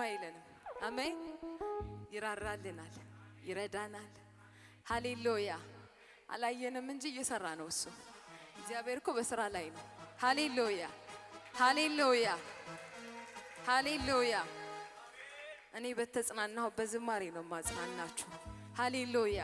አይለንም። አሜን። ይራራልናል፣ ይረዳናል። ሃሌሉያ። አላየንም እንጂ እየሰራ ነው እሱ። እግዚአብሔር እኮ በስራ ላይ ነው። ሃሌሉያ ሃሌሉያ ሃሌሉያ። እኔ በተጽናናው በዝማሬ ነው ማጽናናችሁ። ሃሌሉያ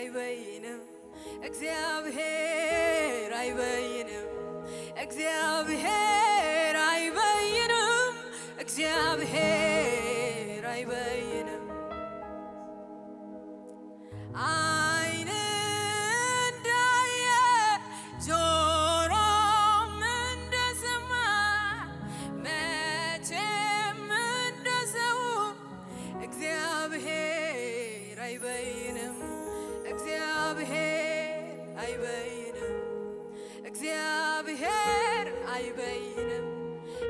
አይበይንም እግዚአብሔር አይበይንም እግዚአብሔር አይበይንም እግዚአብሔር አይበይንም አይን እንዳየ ጆሮም እንደሰማ መቼም እንደሰው እግዚአብሔር አይበይንም እግዚአብሔር አይበይንም እግዚአብሔር አይበይንም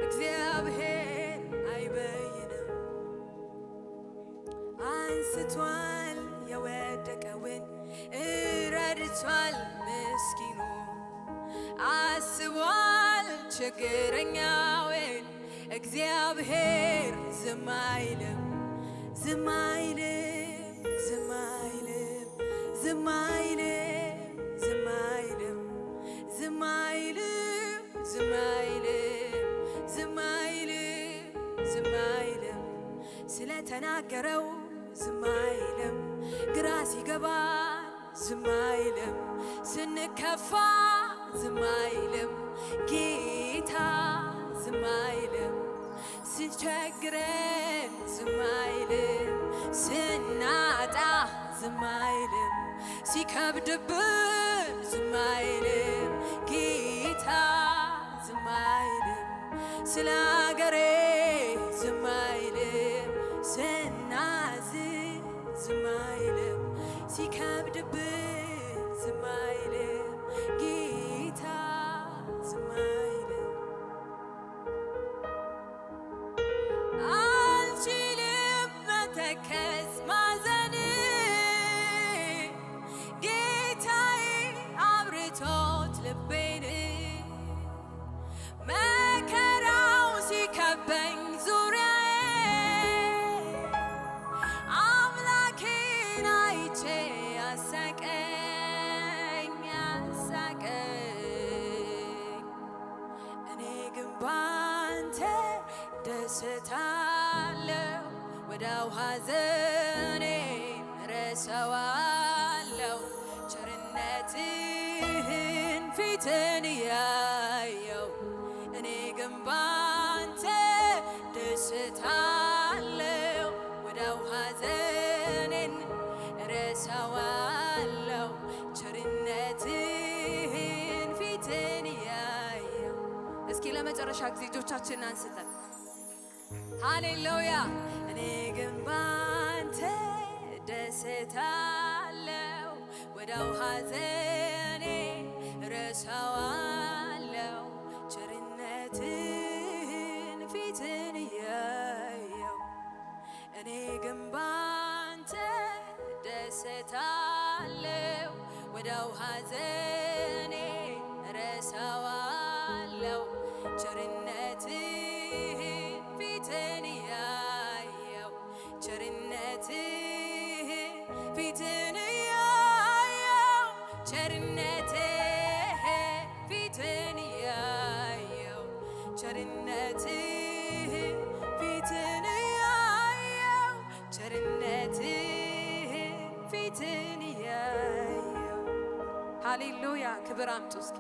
እግዚአብሔር አይበይንም አንስቷል የወደቀውን ረድቷል ምስኪኑ አስቧል ችግረኛውን እግዚአብሔር ዝም አይልም ዝም አይልም ዝም አይልም ዝም አይልም ዝም አይልም ዝም አይልም ዝም አይልም ዝም አይልም ዝም አይልም ስለተናገረው ዝም አይልም ግራ ሲገባን ዝም አይልም ስንከፋ ዝም አይልም ጌታ ዝም አይልም ሲቸግረን ዝም አይልም ስናጣ ዝም አይልም ሲከብድብን ዝም አይልም ጌታ ዝም አይልም ስለ አገሬ ዝም አይልም ስናዝን ዝም አይልም ሲከብድብን ዝም አይልም ጌታ ዝም አይልም አልችልም መተከዝ ማዘን ጌታዬ አብርቶት ልቤን መከራው ሲከበኝ ዙሪያዬ አምላኬን አይቼ ያሳቀኝ ያሳቀኝ እኔ ግን ባንተ ደስታለሁ ወዳው ሐዘኔን ረሳዋለሁ ቸርነትህን ፊትን ያየው እኔ ግን ባንተ ደስታለሁ ወዳው ሐዘኔን ረሳዋለሁ ቸርነትህን ፊትን ያየው እስኪ ለመጨረሻ ጊዜ እጆቻችንን አንስተን ሃሌሉያ እኔ ግን ባንተ ደስታለሁ ወዳው ሐዘኔ ረሳዋለሁ ቸርነትህን ፊትን ያየው እኔ ግን ባንተ ደስታለሁ ወዳው ሐዘኔ ረሳዋለሁ ቸርነትህን ፊትን ያየው ቸርነትህን ፊትን ያየው ቸርነትህን ፊትን ያየው ቸርነትህን ፊትን ያየው ቸርነትህን ፊትን ያየው ሃሌሉያ ክብር አምጡ እስኪ